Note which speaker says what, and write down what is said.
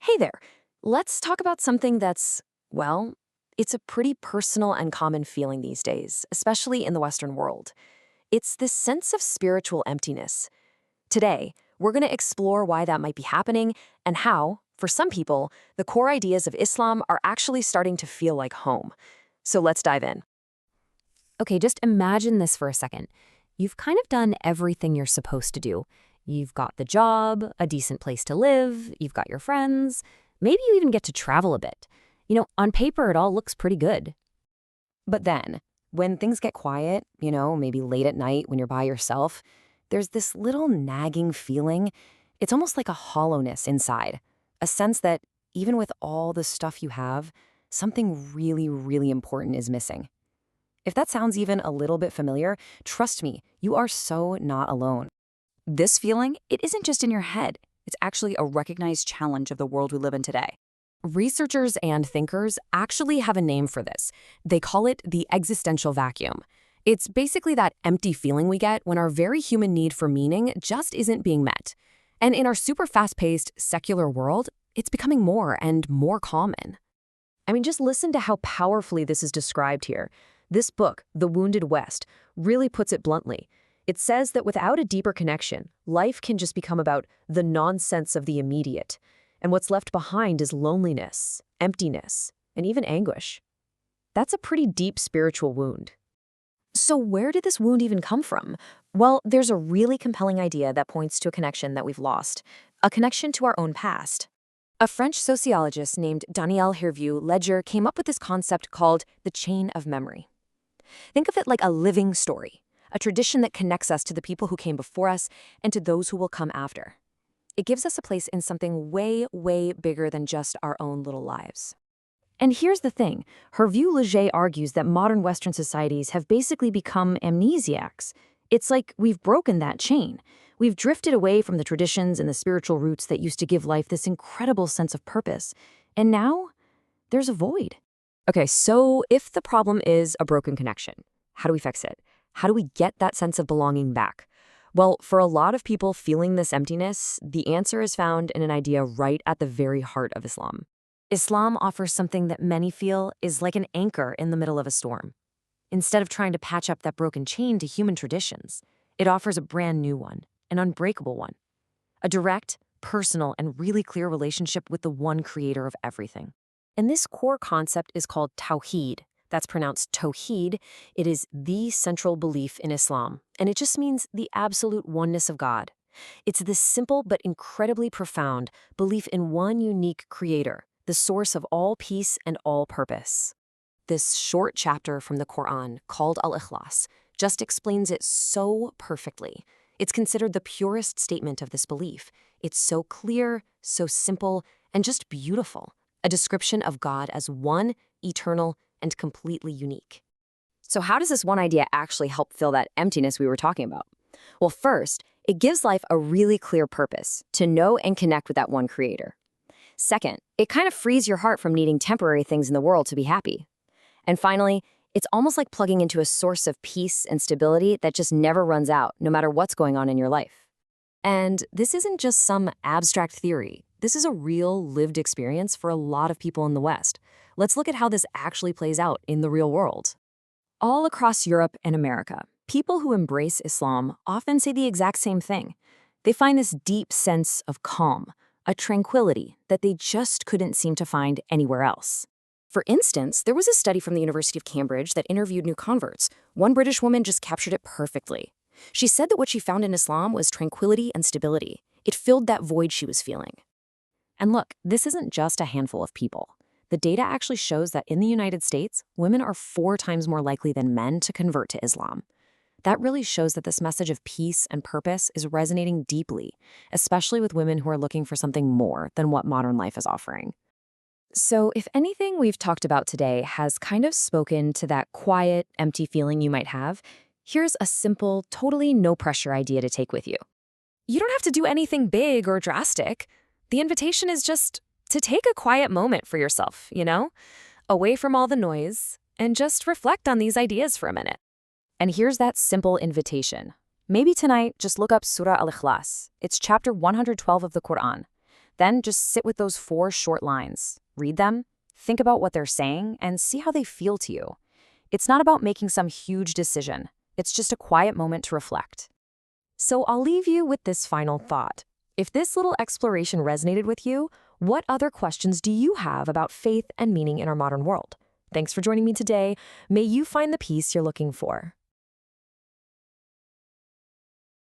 Speaker 1: Hey there. Let's talk about something that's, well, it's a pretty personal and common feeling these days, especially in the Western world. It's this sense of spiritual emptiness. Today, we're going to explore why that might be happening and how, for some people, the core ideas of Islam are actually starting to feel like home. So let's dive in.
Speaker 2: Okay, just imagine this for a second. You've kind of done everything you're supposed to do. You've got the job, a decent place to live, you've got your friends, maybe you even get to travel a bit. On paper, it all looks pretty good.
Speaker 1: But then, when things get quiet, maybe late at night when you're by yourself, there's this little nagging feeling. It's almost like a hollowness inside, a sense that even with all the stuff you have, something really, really important is missing. If that sounds even a little bit familiar, trust me, you are so not alone.
Speaker 3: This feeling, it isn't just in your head. It's actually a recognized challenge of the world we live in today.
Speaker 1: Researchers and thinkers actually have a name for this. They call it the existential vacuum. It's basically that empty feeling we get when our very human need for meaning just isn't being met. And in our super fast-paced, secular world, it's becoming more and more common. Just listen to how powerfully this is described here. This book, The Wounded West, really puts it bluntly. It says that without a deeper connection, life can just become about the nonsense of the immediate. And what's left behind is loneliness, emptiness, and even anguish. That's a pretty deep spiritual wound. So where did this wound even come from? Well, there's a really compelling idea that points to a connection that we've lost, a connection to our own past. A French sociologist named Daniel Hervieux-Ledger came up with this concept called the chain of memory. Think of it like a living story, a tradition that connects us to the people who came before us and to those who will come after. It gives us a place in something way, way bigger than just our own little lives. And here's the thing. Hervieux-Ledger argues that modern Western societies have basically become amnesiacs. It's like we've broken that chain. We've drifted away from the traditions and the spiritual roots that used to give life this incredible sense of purpose. And now, there's a void. Okay, so if the problem is a broken connection, how do we fix it? How do we get that sense of belonging back? Well, for a lot of people feeling this emptiness, the answer is found in an idea right at the very heart of Islam. Islam offers something that many feel is like an anchor in the middle of a storm. Instead of trying to patch up that broken chain to human traditions, it offers a brand new one, an unbreakable one. A direct, personal, and really clear relationship with the one creator of everything. And this core concept is called Tauhid. That's pronounced Tauhid. It is the central belief in Islam, and it just means the absolute oneness of God. It's this simple but incredibly profound belief in one unique creator, the source of all peace and all purpose. This short chapter from the Quran, called Al-Ikhlas, just explains it so perfectly. It's considered the purest statement of this belief. It's so clear, so simple, and just beautiful. A description of God as one, eternal, and completely unique. So how does this one idea actually help fill that emptiness we were talking about? Well, first, it gives life a really clear purpose, to know and connect with that one creator. Second, it kind of frees your heart from needing temporary things in the world to be happy. And finally, it's almost like plugging into a source of peace and stability that just never runs out, no matter what's going on in your life. And this isn't just some abstract theory. This is a real lived experience for a lot of people in the West. Let's look at how this actually plays out in the real world. All across Europe and America, people who embrace Islam often say the exact same thing. They find this deep sense of calm, a tranquility that they just couldn't seem to find anywhere else. For instance, there was a study from the University of Cambridge that interviewed new converts. One British woman just captured it perfectly. She said that what she found in Islam was tranquility and stability. It filled that void she was feeling. And look, this isn't just a handful of people. The data actually shows that in the United States, women are 4 times more likely than men to convert to Islam. That really shows that this message of peace and purpose is resonating deeply, especially with women who are looking for something more than what modern life is offering. So if anything we've talked about today has kind of spoken to that quiet, empty feeling you might have, here's a simple, totally no-pressure idea to take with you. You don't have to do anything big or drastic. The invitation is just to take a quiet moment for yourself, away from all the noise, and just reflect on these ideas for a minute. And here's that simple invitation. Maybe tonight, just look up Surah Al-Ikhlas. It's chapter 112 of the Quran.
Speaker 3: Then just sit with those 4 short lines. Read them, think about what they're saying, and see how they feel to you. It's not about making some huge decision. It's just a quiet moment to reflect.
Speaker 1: So I'll leave you with this final thought. If this little exploration resonated with you, what other questions do you have about faith and meaning in our modern world? Thanks for joining me today. May you find the peace you're looking for.